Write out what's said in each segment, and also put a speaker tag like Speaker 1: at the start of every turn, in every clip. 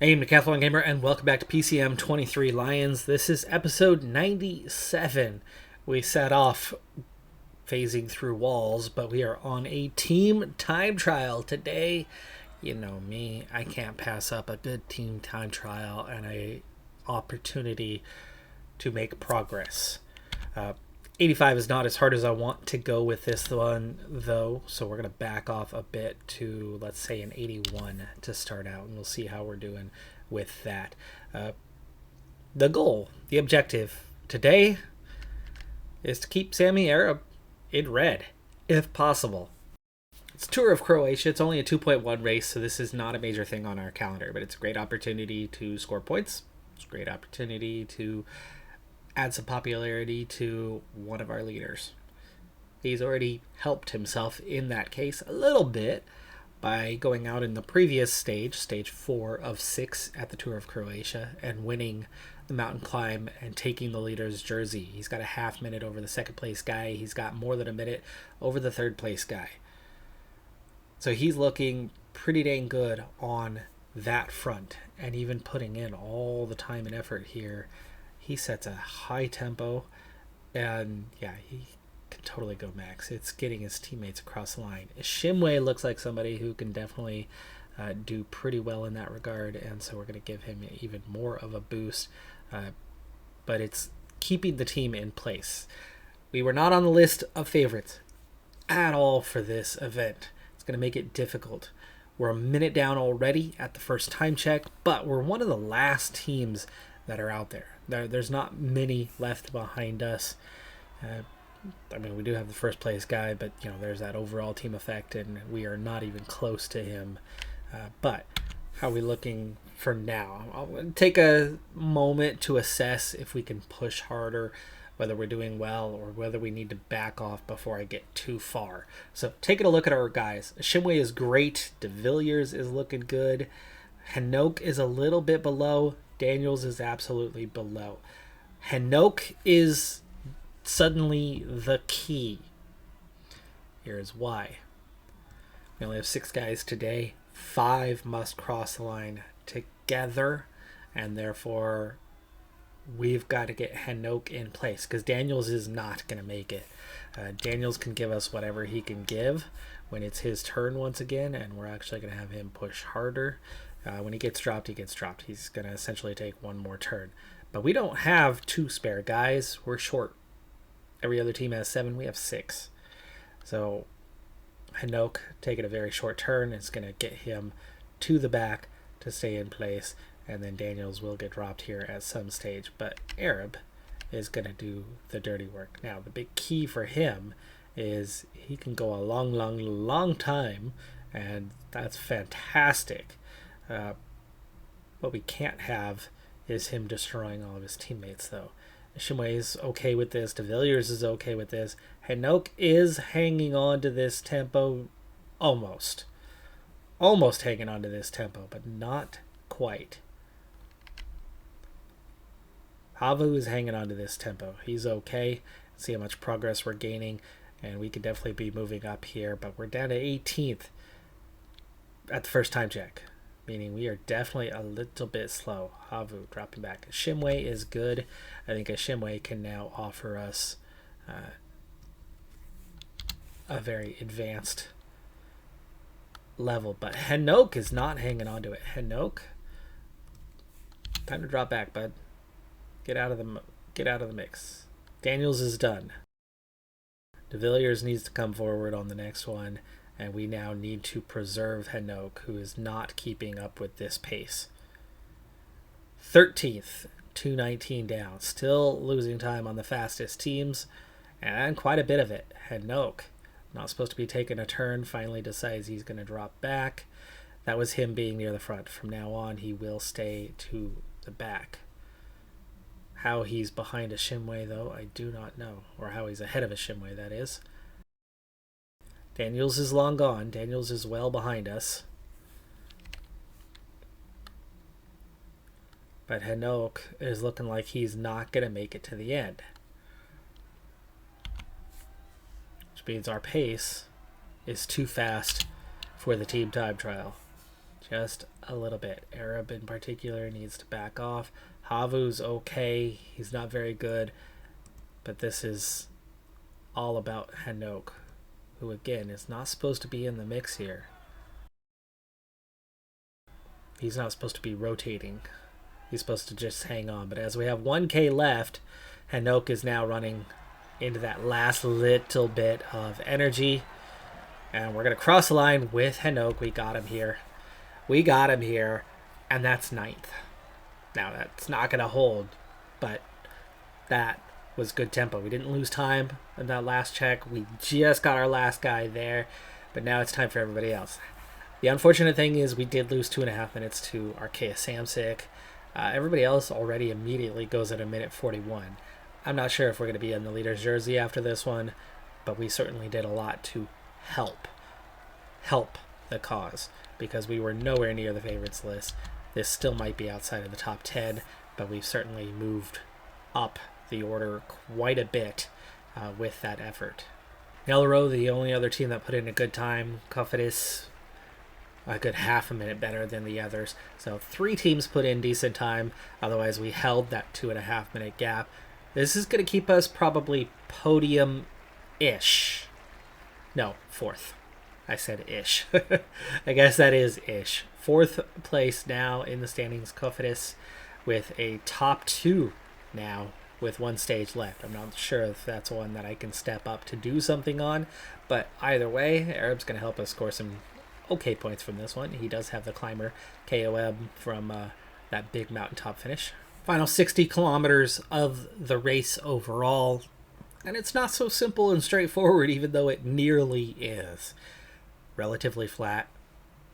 Speaker 1: Hey, Decathlon Gamer, and welcome back to PCM23 Lions. This is episode 97. We set off phasing through walls, but we are on a team time trial today. You know me, I can't pass up a good team time trial and a opportunity to make progress. 85 is not as hard as I want to go with this one, though, so we're going to back off a bit to, let's say, an 81 to start out, and we'll see how we're doing with that. The goal, the objective today is to keep Sammy Arab in red, if possible. It's Tour of Croatia. It's only a 2.1 race, so this is not a major thing on our calendar, but it's a great opportunity to score points. It's a great opportunity to add some popularity to one of our leaders. He's already helped himself in that case a little bit by going out in the previous stage, stage 4 of 6 at the Tour of Croatia, and winning the mountain climb and taking the leader's jersey. He's got a half minute over the second place guy. He's got more than a minute over the third place guy. So he's looking pretty dang good on that front, and even putting in all the time and effort here. He sets a high tempo, and yeah, he can totally go max. It's getting his teammates across the line. Shimway looks like somebody who can definitely do pretty well in that regard, and so we're going to give him even more of a boost. But it's keeping the team in place. We were not on the list of favorites at all for this event. It's going to make it difficult. We're a minute down already at the first time check, but we're one of the last teams that are out there. There's not many left behind us. I mean, we do have the first place guy, but you know, there's that overall team effect, and we are not even close to him. But how are we looking for now? I'll take a moment to assess if we can push harder, whether we're doing well or whether we need to back off before I get too far. So taking a look at our guys. Shimway is great. De Villiers is looking good. Hanoch is a little bit below. Daniels is absolutely below. Hanoch is suddenly the key. Here's why. We only have 6 guys today. 5 must cross the line together, and therefore we've got to get Hanoch in place, because Daniels is not going to make it. Daniels can give us whatever he can give when it's his turn once again, and we're actually going to have him push harder. When he gets dropped, he gets dropped. He's going to essentially take one more turn. But we don't have 2 spare guys. We're short. Every other team has 7. We have 6. So Hanoch taking a very short turn is going to get him to the back to stay in place. And then Daniels will get dropped here at some stage. But Arab is going to do the dirty work. Now, the big key for him is he can go a long, long, long time. And that's fantastic. What we can't have is him destroying all of his teammates, though. Shimway is okay with this. De Villiers is okay with this. Hanoch is hanging on to this tempo. Almost hanging on to this tempo, but not quite. Havu is hanging on to this tempo. He's okay. See how much progress we're gaining, and we could definitely be moving up here, but we're down to 18th at the first time check, meaning we are definitely a little bit slow. Havu dropping back. Shimway is good. I think a Shimway can now offer us a very advanced level, but Hanoch is not hanging on to it. Hanoch, time to drop back, bud. Get out of the mix. Daniels is done. De Villiers needs to come forward on the next one. And we now need to preserve Hanoch, who is not keeping up with this pace. 13th, 2:19 down. Still losing time on the fastest teams, and quite a bit of it. Hanoch, not supposed to be taking a turn, finally decides he's going to drop back. That was him being near the front. From now on, he will stay to the back. How he's behind a Shimway, though, I do not know. Or how he's ahead of a Shimway, that is. Daniels is long gone. Daniels is well behind us. But Hanoch is looking like he's not going to make it to the end. Which means our pace is too fast for the team time trial. Just a little bit. Arab in particular needs to back off. Havu's okay. He's not very good. But this is all about Hanok, who again is not supposed to be in the mix here. He's not supposed to be rotating. He's supposed to just hang on. But as we have 1K left, Hanok is now running into that last little bit of energy. And we're going to cross the line with Hanok. We got him here. We got him here. And that's 9th. Now, that's not going to hold. But that was good tempo. We didn't lose time in that last check. We just got our last guy there. But now it's time for everybody else. The unfortunate thing is we did lose 2.5 minutes to Archaea Samsic. Everybody else already immediately goes at a minute 41. I'm not sure if we're going to be in the leader's jersey after this one, but we certainly did a lot to help the cause, because we were nowhere near the favorites list. This still might be outside of the top 10, but we've certainly moved up the order quite a bit with that effort. Nelro, the only other team that put in a good time. Cofidis, a good half a minute better than the others. So 3 teams put in decent time. Otherwise, we held that 2.5 minute gap. This is going to keep us probably podium-ish. No, 4th. I said ish. I guess that is ish. 4th place now in the standings, Cofidis, with a top 2 now with 1 stage left. I'm not sure if that's one that I can step up to do something on, but either way, Arab's going to help us score some okay points from this one. He does have the climber KOM from that big mountaintop finish. Final 60 kilometers of the race overall, and it's not so simple and straightforward, even though it nearly is. Relatively flat,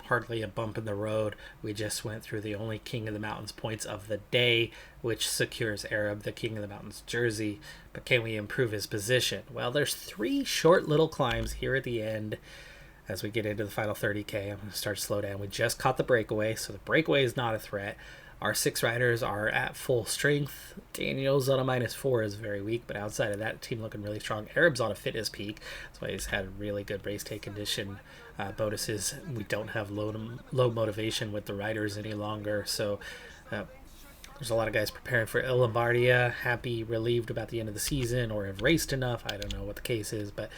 Speaker 1: hardly a bump in the road. We just went through the only King of the Mountains points of the day, which secures Arab the King of the Mountains jersey. But can we improve his position? Well, there's 3 short little climbs here at the end. As we get into the final 30K, I'm going to start to slow down. We just caught the breakaway, so the breakaway is not a threat. Our 6 riders are at full strength. Daniel's on a -4 is very weak, but outside of that, team looking really strong. Arab's on a fitness peak. That's why he's had really good race day condition bonuses. We don't have low motivation with the riders any longer, so there's a lot of guys preparing for Il Lombardia, happy, relieved about the end of the season, or have raced enough. I don't know what the case is, but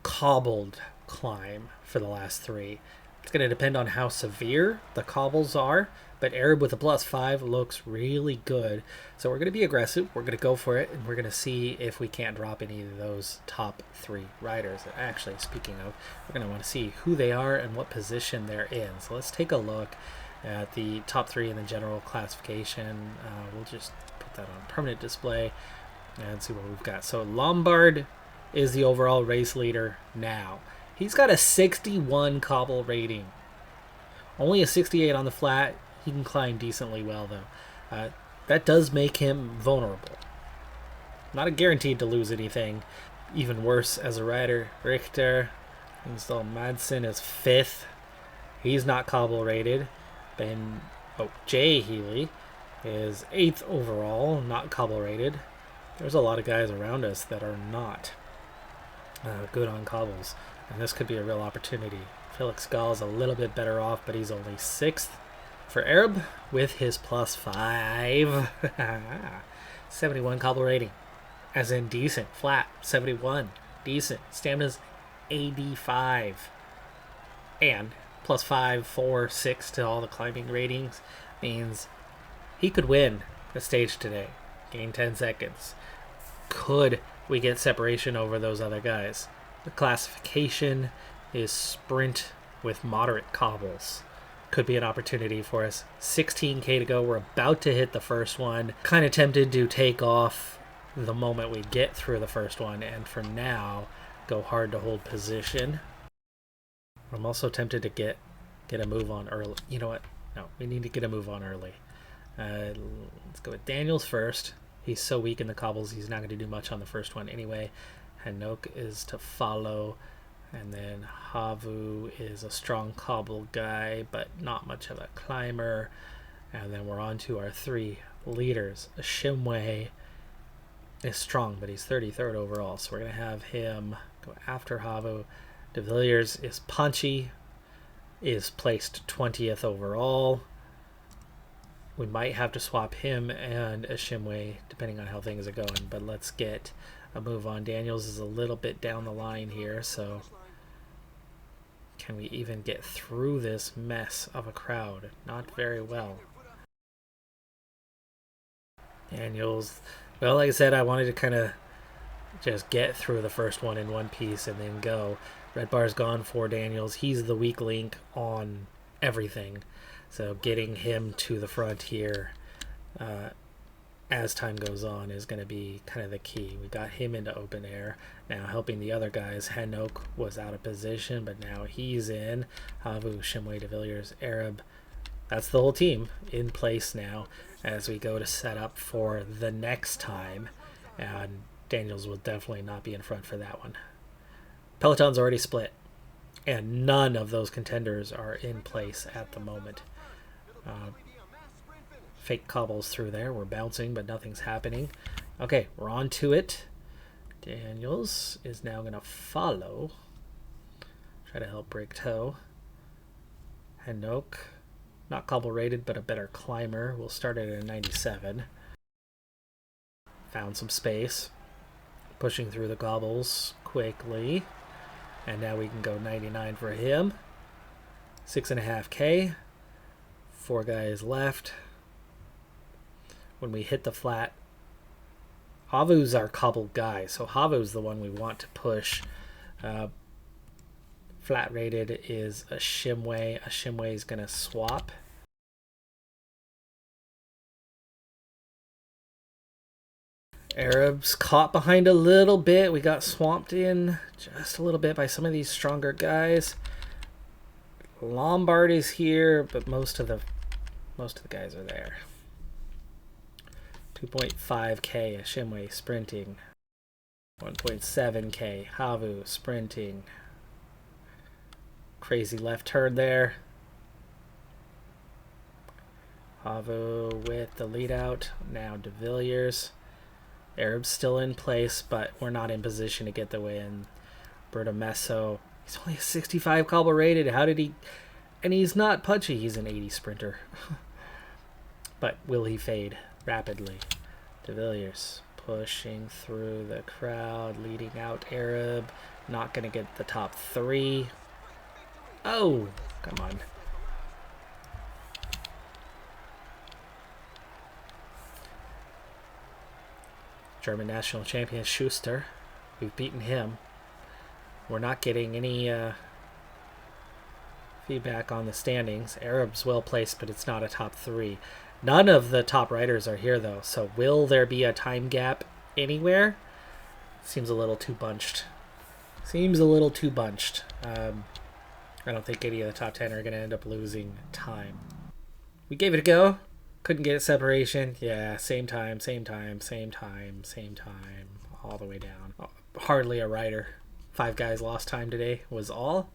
Speaker 1: cobbled climb for the last 3. It's going to depend on how severe the cobbles are, but Arab with a +5 looks really good. So we're going to be aggressive. We're going to go for it, and we're going to see if we can't drop any of those top 3 riders. Actually, speaking of, we're going to want to see who they are and what position they're in. So let's take a look at the top 3 in the general classification. We'll just put that on permanent display and see what we've got. So Lombard is the overall race leader now. He's got a 61 cobble rating. Only a 68 on the flat. He can climb decently well, though. That does make him vulnerable. Not guaranteed to lose anything. Even worse as a rider. Richter, install Madsen is 5th. He's not cobble rated. Jay Healy is 8th overall, not cobble rated. There's a lot of guys around us that are not good on cobbles, and this could be a real opportunity. Felix Gall's a little bit better off, but he's only 6th. For Arab, with his +5, 71 cobble rating, as in decent, flat, 71, decent. Stamina's 85, and +5, 4, 6 to all the climbing ratings means he could win the stage today, gain 10 seconds. Could we get separation over those other guys? The classification is sprint with moderate cobbles. Could be an opportunity for us. 16K to go. We're about to hit the first one. Kind of tempted to take off the moment we get through the first one, and for now, go hard to hold position. I'm also tempted to get a move on early. You know what? No, we need to get a move on early. Let's go with Daniels first. He's so weak in the cobbles, he's not going to do much on the first one anyway. Hanok is to follow. And then Havu is a strong cobble guy, but not much of a climber. And then we're on to our 3 leaders. Shimwei is strong, but he's 33rd overall, so we're going to have him go after Havu. De Villiers is punchy. is placed 20th overall. We might have to swap him and a Shimway depending on how things are going, but let's get a move on. Daniels is a little bit down the line here, so can we even get through this mess of a crowd? Not very well. Daniels, well, like I said, I wanted to kind of just get through the first one in one piece and then go. Red bar's gone for Daniels. He's the weak link on everything. So getting him to the front here as time goes on is going to be kind of the key. We got him into open air. Now helping the other guys. Henok was out of position, but now he's in. Havu, Shimway, De Villiers, Arab. That's the whole team in place now as we go to set up for the next time. And Daniels will definitely not be in front for that one. Peloton's already split, and none of those contenders are in place at the moment. Fake cobbles through there. We're bouncing, but nothing's happening. Okay, we're on to it. Daniels is now going to follow. Try to help break toe. Henok, not cobble rated, but a better climber. We'll start it at a 97. Found some space. Pushing through the cobbles quickly. And now we can go 99 for him. 6.5K. 4 guys left. When we hit the flat, Havu's our cobbled guy, so Havu's the one we want to push. Flat rated is a Shimway. A Shimway is going to swap. Arabs caught behind a little bit. We got swamped in just a little bit by some of these stronger guys. Lombard is here, but most of the guys are there. 2.5K, a Shimway sprinting. 1.7K, Havu sprinting. Crazy left turn there. Havu with the lead out. Now De Villiers. Arab's still in place, but we're not in position to get the win. Berta Messo, he's only a 65 cobble rated. How did he... And he's not punchy. He's an 80 sprinter. But will he fade rapidly? De Villiers pushing through the crowd, leading out Arab. Not going to get the top 3. Oh, come on. German national champion Schuster. We've beaten him. We're not getting any feedback on the standings. Arab's well placed, but it's not a top 3. None of the top riders are here, though. So will there be a time gap anywhere? Seems a little too bunched. Seems a little too bunched. I don't think any of the top 10 are going to end up losing time. We gave it a go. Couldn't get separation. Yeah, same time, all the way down. Hardly a rider. 5 guys lost time today was all.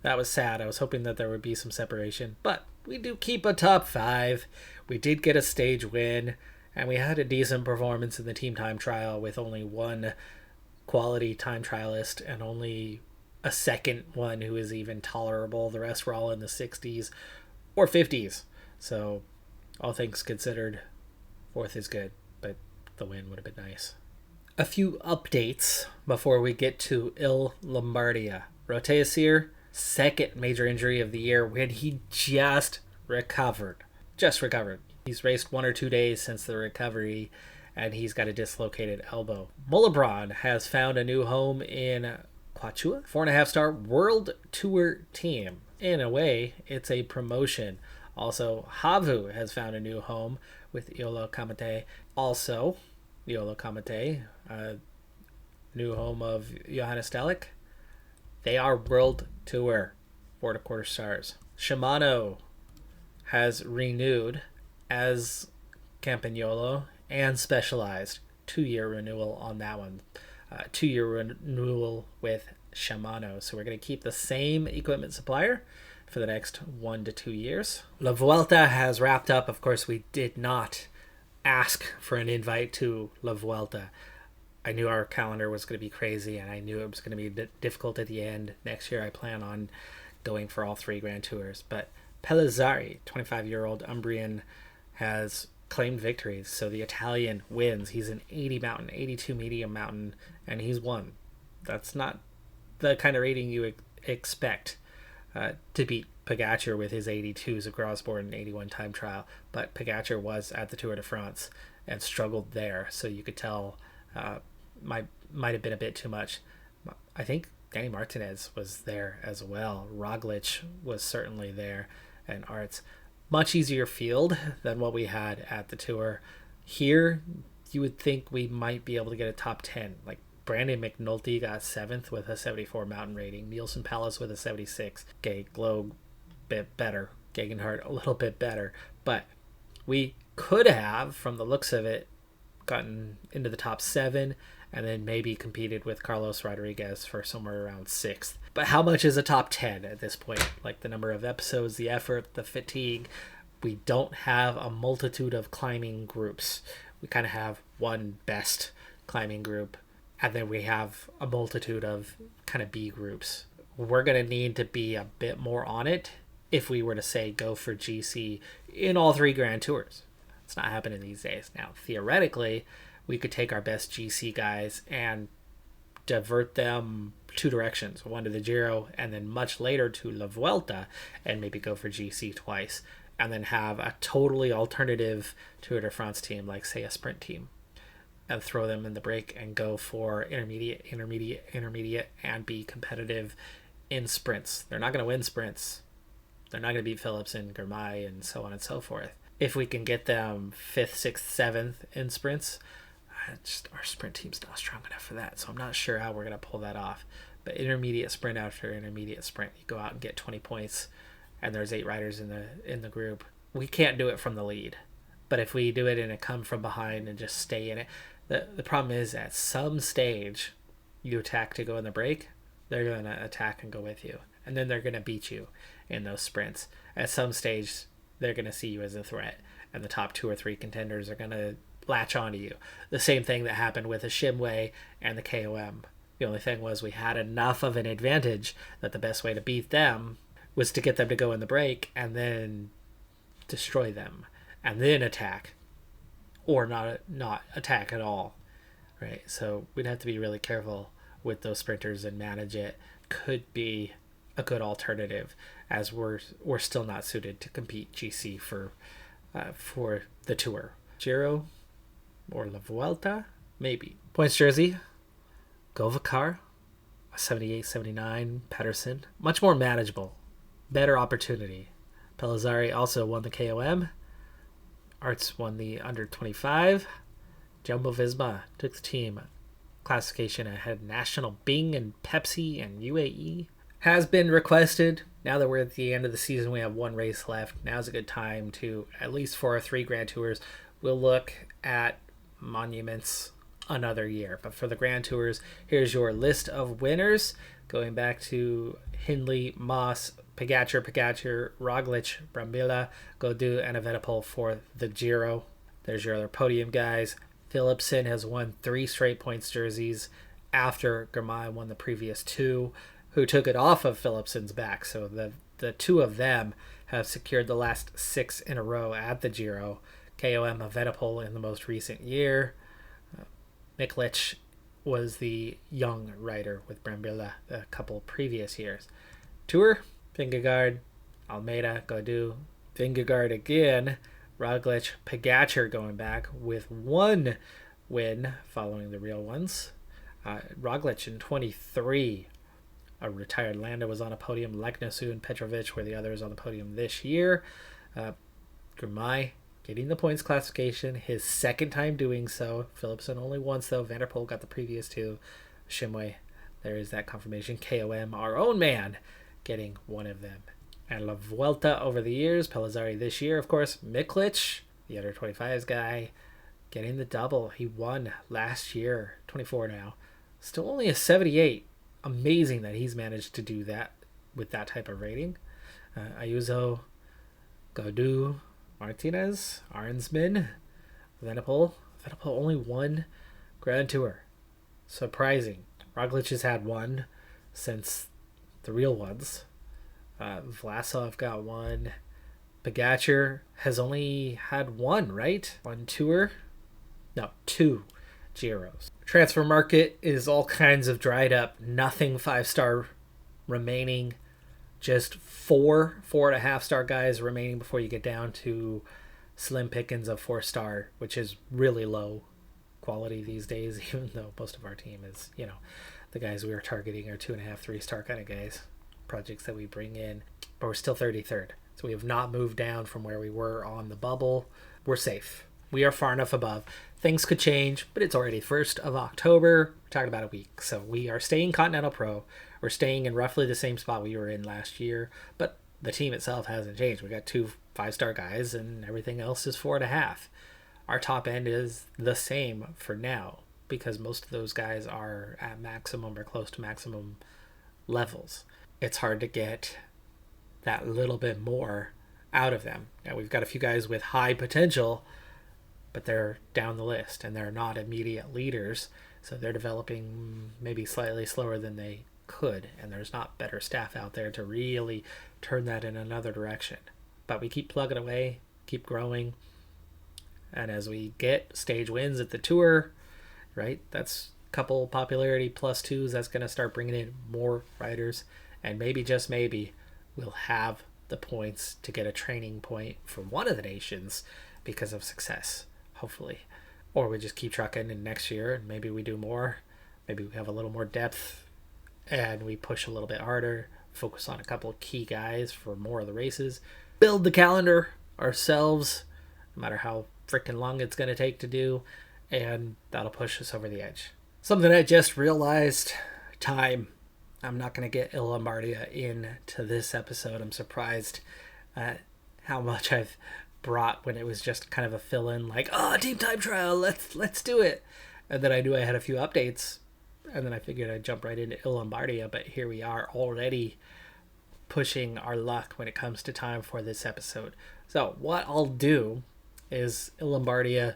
Speaker 1: That was sad. I was hoping that there would be some separation, but we do keep a top 5. We did get a stage win, and we had a decent performance in the team time trial with only one quality time trialist and only a second one who is even tolerable. The rest were all in the 60s or 50s. So all things considered, 4th is good, but the win would have been nice. A few updates before we get to Il Lombardia. Roteasir, second major injury of the year when he just recovered. He's raced 1 or 2 days since the recovery, and he's got a dislocated elbow. Mullabron has found a new home in Quachua, 4.5-star World Tour team. In a way, it's a promotion. Also, Havu has found a new home with Iolo Kamate. Also, Iolo Kamate, new home of Johannes Delic. They are World Tour, 4.25 stars. Shimano has renewed as Campagnolo and Specialized. 2-year renewal on that one. 2-year renewal with Shimano. So we're going to keep the same equipment supplier for the next 1 to 2 years. La Vuelta has wrapped up. Of course, we did not ask for an invite to La Vuelta. I knew our calendar was going to be crazy, and I knew it was going to be difficult at the end. Next year, I plan on going for all 3 Grand Tours. But Pellizzari, 25-year-old Umbrian, has claimed victories. So the Italian wins. He's an 80 mountain, 82 medium mountain, and he's won. That's not the kind of rating you expect to beat Pogacar with his 82s across board and 81 time trial. But Pogacar was at the Tour de France and struggled there, so you could tell might have been a bit too much. I think Danny Martinez was there as well. Roglic was certainly there, and Arts. Much easier field than what we had at the Tour. Here, you would think we might be able to get a top 10. Like Brandon McNulty got 7th with a 74 mountain rating. Nielsen Palace with a 76. Globe bit better. Gegenhardt a little bit better. But we could have, from the looks of it, gotten into the top 7 and then maybe competed with Carlos Rodriguez for somewhere around 6th. But how much is a top 10 at this point? Like the number of episodes, the effort, the fatigue. We don't have a multitude of climbing groups. We kind of have one best climbing group, and then we have a multitude of kind of B groups. We're going to need to be a bit more on it if we were to say go for GC in all 3 Grand Tours. It's not happening these days. Now, theoretically, we could take our best GC guys and divert them 2 directions, one to the Giro and then much later to La Vuelta, and maybe go for GC twice, and then have a totally alternative Tour de France team, like say a sprint team, and throw them in the break and go for intermediate, and be competitive in sprints. They're not going to win sprints. They're not going to beat Philipsen, Girmay, and so on and so forth. If we can get them 5th, 6th, 7th in sprints, our sprint team's not strong enough for that, so I'm not sure how we're going to pull that off. But intermediate sprint after intermediate sprint, you go out and get 20 points, and there's 8 riders in the group. We can't do it from the lead, but if we do it and come from behind and just stay in it, the problem is at some stage you attack to go in the break, they're going to attack and go with you, and then they're going to beat you in those sprints. At some stage, they're going to see you as a threat, and the top 2 or 3 contenders are going to latch onto you. The same thing that happened with the Shimway and the KOM. The only thing was we had enough of an advantage that the best way to beat them was to get them to go in the break and then destroy them and then attack, or not attack at all, right? So we'd have to be really careful with those sprinters and manage it. Could be a good alternative, as we're still not suited to compete GC for the Tour. Giro or La Vuelta, maybe. Points jersey, Govacar, 78, 79, Pedersen. Much more manageable. Better opportunity. Pellizzari also won the KOM. Arts won the under 25. Jumbo-Visma took the team classification ahead. National, Bing, and Pepsi and UAE. Has been requested. Now that we're at the end of the season, we have 1 race left. Now's a good time to, at least for our 3 Grand Tours, we'll look at monuments another year. But for the Grand Tours, here's your list of winners. Going back to Hindley, Moss, Pogacar, Roglic, Brambilla, Gaudu, and Evenepoel for the Giro. There's your other podium guys. Philipsen has won 3 straight points jerseys after Girmay won the previous 2, who took it off of Philipsen's back. So the 2 of them have secured the last 6 in a row at the Giro. KOM Evenepoel in the most recent year. Miklic was the young rider with Brambilla a couple previous years. Tour, Vingegaard, Almeida, Gaudu, Vingegaard again, Roglic, Pogacar going back with 1 win following the real ones. Roglic in 23, a retired Landa was on a podium. Leknasu and Petrovic were the others on the podium this year. Girmay getting the points classification, his 2nd time doing so. Philipsen only once, though. Van der Poel got the previous 2. Shimway, there is that confirmation. KOM, our own man, getting 1 of them. And La Vuelta over the years. Pellizzari this year, of course. Miklic, the under 25s guy, getting the double. He won last year, 24 now. Still only a 78. Amazing that he's managed to do that with that type of rating. Ayuso, Gaudu, Martinez, Arnsman, Evenepoel. Evenepoel only 1 Grand Tour. Surprising. Roglic has had 1 since the real ones. Vlasov got one. Pogacar has only had one, right? One tour? No, two Giros. Transfer market is all kinds of dried up. Nothing 5-star remaining. Just 4.5-star guys remaining before you get down to slim pickings of 4-star, which is really low quality these days, even though most of our team is, the guys we are targeting are 2.5, 3-star kind of guys, projects that we bring in. But we're still 33rd. So we have not moved down from where we were on the bubble. We're safe. We are far enough above. Things could change, but it's already 1st of October. We're talking about a week. So we are staying Continental Pro. We're staying in roughly the same spot we were in last year, but the team itself hasn't changed. We got 2 5-star guys and everything else is 4.5. Our top end is the same for now because most of those guys are at maximum or close to maximum levels. It's hard to get that little bit more out of them. Now we've got a few guys with high potential, but they're down the list and they're not immediate leaders, so they're developing maybe slightly slower than they could, and there's not better staff out there to really turn that in another direction. But we keep plugging away, keep growing, and as we get stage wins at the tour, right, that's a couple popularity plus 2s, that's going to start bringing in more riders, and maybe, just maybe, we'll have the points to get a training point for one of the nations because of success, hopefully. Or we just keep trucking, and next year and maybe we do more, maybe we have a little more depth and we push a little bit harder, focus on a couple of key guys for more of the races, build the calendar ourselves, no matter how freaking long it's going to take to do, and that'll push us over the edge. Something I just realized, time. I'm not going to get Il Lombardia into this episode. I'm surprised at how much I've brought when it was just kind of a fill-in, like, team time trial, let's do it. And then I knew I had a few updates, and then I figured I'd jump right into Il Lombardia, but here we are already pushing our luck when it comes to time for this episode. So what I'll do is Il Lombardia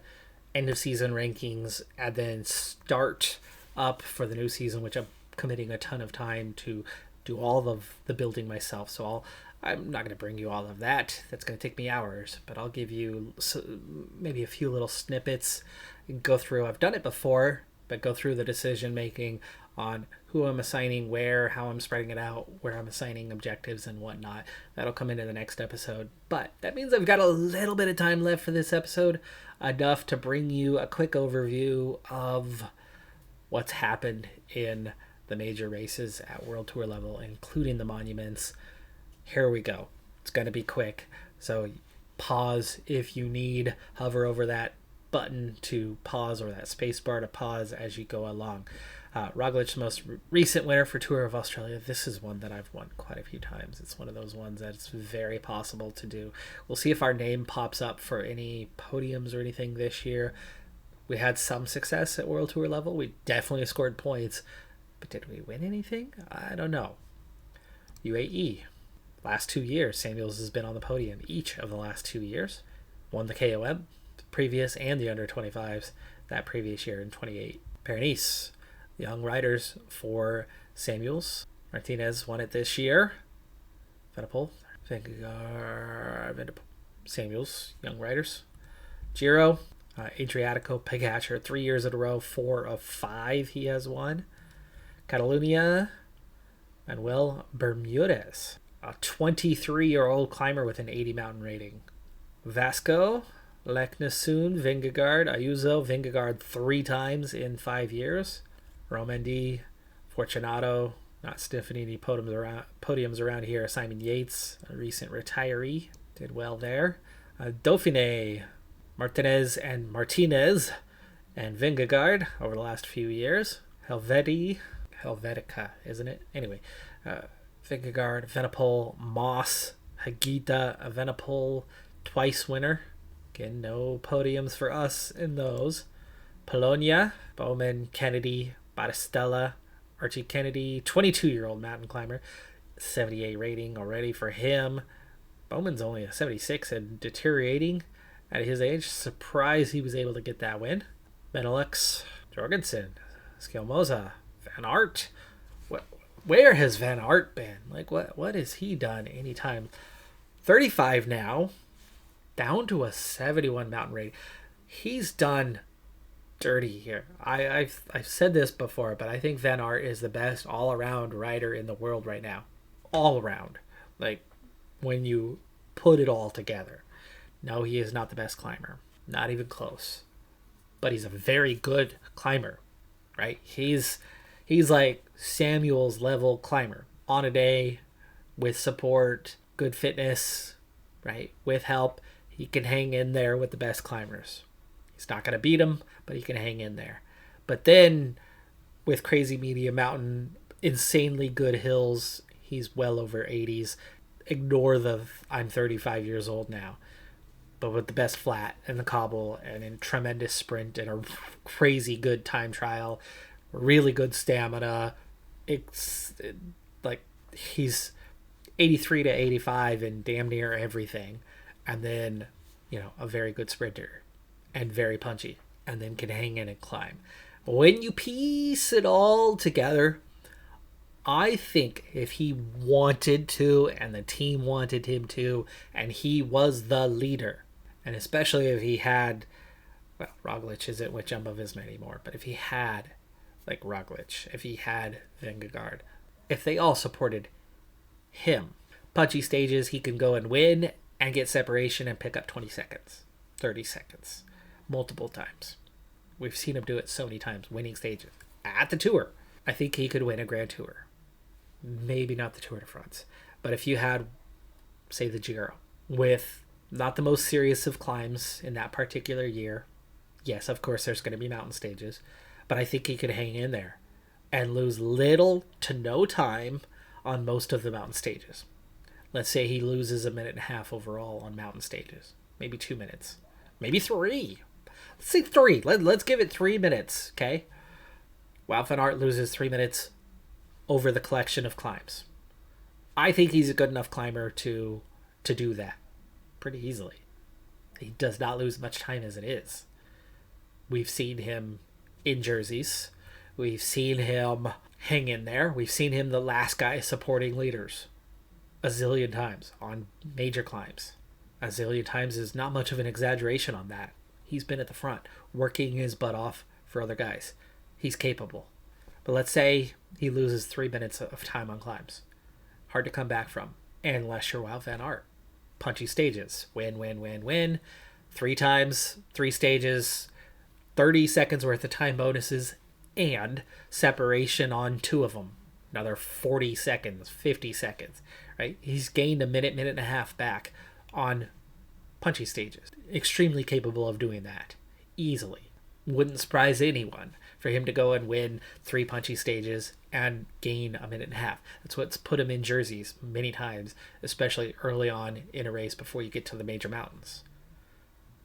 Speaker 1: end of season rankings, and then start up for the new season, which I'm committing a ton of time to do all of the building myself. So I'm not going to bring you all of that. That's going to take me hours, but I'll give you maybe a few little snippets. Go through. I've done it before, but go through the decision making on who I'm assigning where, how I'm spreading it out, where I'm assigning objectives and whatnot. That'll come into the next episode. But that means I've got a little bit of time left for this episode, enough to bring you a quick overview of what's happened in the major races at World Tour level, including the monuments. Here we go. It's going to be quick. So pause if you need. Hover over that button to pause, or that space bar to pause as you go along. Roglic's most recent winner for Tour of Australia. This is one that I've won quite a few times. It's one of those ones that it's very possible to do. We'll see if our name pops up for any podiums or anything this year. We had some success at World Tour level. We definitely scored points. But did we win anything? I don't know. UAE. Last 2 years, Samuels has been on the podium each of the last 2 years. Won the KOM, the previous, and the under-25s that previous year in 28. Paris-Nice. Young riders for Samuels. Martinez won it this year. Venepul. Vingegaard. Samuels. Young riders. Giro. Adriatico. Pogacar. 3 years in a row. 4 of 5 he has won. Catalunya. Manuel Bermudez. A 23-year-old climber with an 80 mountain rating. Vasco. Leknesund. Vingegaard. Ayuso. Vingegaard 3 times in 5 years. Romandy, Fortunato, not sniffing any podiums around here. Simon Yates, a recent retiree, did well there. Dauphiné, Martinez and Vingegaard over the last few years. Helvetica, isn't it? Anyway, Vingegaard, Venepul, Moss, Hagita, Venepul, twice winner. Again, no podiums for us in those. Polonia, Bowman, Kennedy, Battistella, Archie Kennedy, 22-year-old mountain climber, 78 rating already for him. Bowman's only a 76 and deteriorating at his age. Surprised he was able to get that win. Benelux, Jorgensen, Skjelmoza, Van Aert. Where has Van Aert been? Like, what has he done anytime? 35 now, down to a 71 mountain rating. He's done dirty here. I've said this before, but I think Van Aert is the best all-around rider in the world right now. All around. Like, when you put it all together. No, he is not the best climber. Not even close. But he's a very good climber, right? He's like Samuel's level climber. On a day, with support, good fitness, right? With help, he can hang in there with the best climbers. He's not going to beat them, but he can hang in there. But then, with crazy medium mountain, insanely good hills, he's well over 80s. Ignore the I'm 35 years old now. But with the best flat and the cobble and in tremendous sprint and a crazy good time trial, really good stamina. Like he's 83 to 85 in damn near everything. And then, a very good sprinter and very punchy and then can hang in and climb. When you piece it all together, I think if he wanted to and the team wanted him to and he was the leader, and especially if he had, well, Roglic isn't with Jumbo-Visma anymore, but if he had, like Roglic, if he had Vingegaard, if they all supported him, punchy stages, he can go and win and get separation and pick up 20 seconds, 30 seconds, multiple times. We've seen him do it so many times, winning stages at the Tour. I think he could win a Grand Tour. Maybe not the Tour de France. But if you had, say, the Giro, with not the most serious of climbs in that particular year, yes, of course, there's going to be mountain stages, but I think he could hang in there and lose little to no time on most of the mountain stages. Let's say he loses a minute and a half overall on mountain stages. Maybe 2 minutes. Maybe 3. Let's say 3. Let's give it 3 minutes, okay? Wout van Aert loses 3 minutes over the collection of climbs. I think he's a good enough climber to do that pretty easily. He does not lose much time as it is. We've seen him in jerseys. We've seen him hang in there. We've seen him the last guy supporting leaders a zillion times on major climbs. A zillion times is not much of an exaggeration on that. He's been at the front, working his butt off for other guys. He's capable. But let's say he loses 3 minutes of time on climbs. Hard to come back from, unless you're Wout van Aert. Punchy stages. Win, win, win, win. 3 times, 3 stages, 30 seconds worth of time bonuses, and separation on 2 of them. Another 40 seconds, 50 seconds, right? He's gained a minute and a half back on punchy stages. Extremely capable of doing that. Easily. Wouldn't surprise anyone for him to go and win 3 punchy stages and gain a minute and a half. That's what's put him in jerseys many times, especially early on in a race before you get to the major mountains.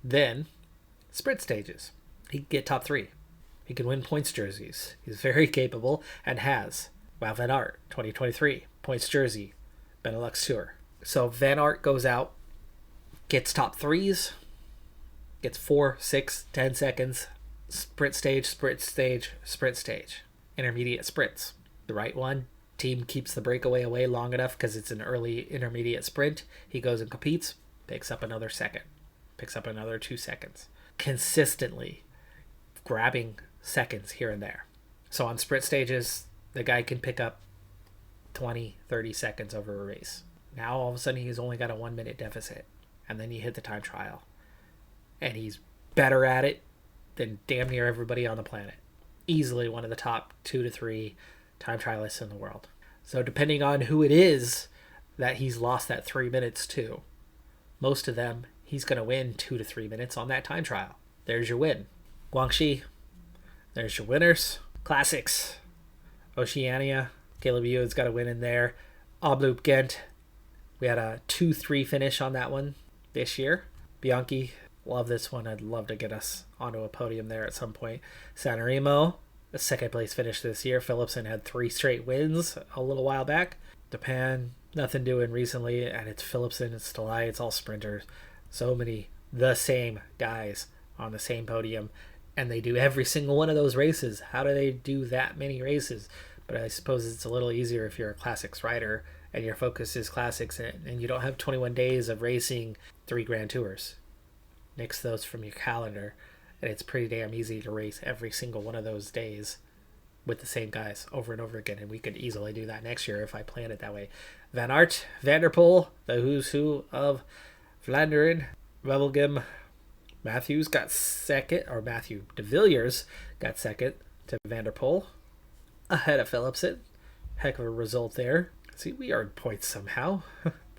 Speaker 1: Then, sprint stages. He can get top 3. He can win points jerseys. He's very capable and has. Wout van Aert, 2023, points jersey, Benelux Tour. So Van Aert goes out, gets top 3s, gets 4, 6, 10 seconds, sprint stage, sprint stage, sprint stage. Intermediate sprints. The right one, team keeps the breakaway away long enough because it's an early intermediate sprint. He goes and competes, picks up another second, picks up another 2 seconds. Consistently grabbing seconds here and there. So on sprint stages, the guy can pick up 20, 30 seconds over a race. Now all of a sudden he's only got a 1 minute deficit. And then you hit the time trial. And he's better at it than damn near everybody on the planet. Easily one of the top 2 to 3 time trialists in the world. So depending on who it is that he's lost that 3 minutes to, most of them he's going to win 2 to 3 minutes on that time trial. There's your win. Guangxi. There's your winners. Classics. Oceania. Caleb Ewan's got a win in there. Omloop Ghent. We had a 2-3 finish on that one this year. Bianchi. Love this one. I'd love to get us onto a podium there at some point. Sanremo. A second place finish this year. Philipsen had 3 straight wins a little while back. Japan. Nothing doing recently. And it's Philipsen. It's Stelai. It's all sprinters. So many the same guys on the same podium. And they do every single one of those races. How do they do that many races? but I suppose it's a little easier if you're a classics rider and your focus is classics and you don't have 21 days of racing 3 Grand Tours. Nix those from your calendar, and it's pretty damn easy to race every single one of those days with the same guys over and over again, and we could easily do that next year if I plan it that way. Van Aert, Van der Poel, the who's who of Vlaanderen, Wevelgem, Matthews got second, or Matthew de Villiers got second to Van der Poel, ahead of Philipsen. Heck of a result there. See, we earned points somehow.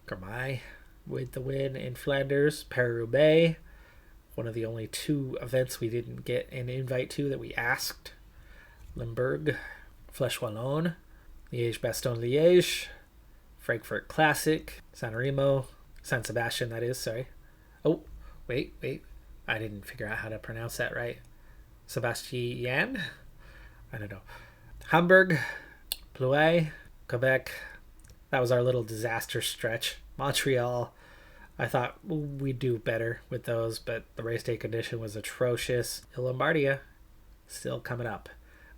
Speaker 1: Garmai with the win in Flanders. Paris-Roubaix, one of the only 2 events we didn't get an invite to that we asked. Limburg, Flèche Wallonne, Liège-Bastogne-Liège, Frankfurt Classic, San Remo, San Sebastian, that is, sorry. Oh, wait. I didn't figure out how to pronounce that right. Sebastian? I don't know. Hamburg, Plouay, Quebec. That was our little disaster stretch. Montreal. I thought we'd do better with those, but the race day condition was atrocious. Lombardia, still coming up.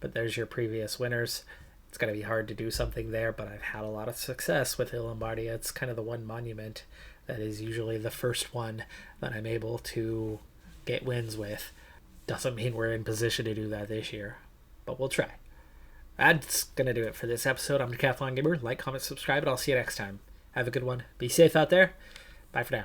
Speaker 1: But there's your previous winners. It's going to be hard to do something there, but I've had a lot of success with Lombardia. It's kind of the one monument that is usually the first one that I'm able to get wins with. Doesn't mean we're in position to do that this year, but we'll try. That's going to do it for this episode. I'm Decathlon Gamer. Like, comment, subscribe, and I'll see you next time. Have a good one. Be safe out there. Bye for now.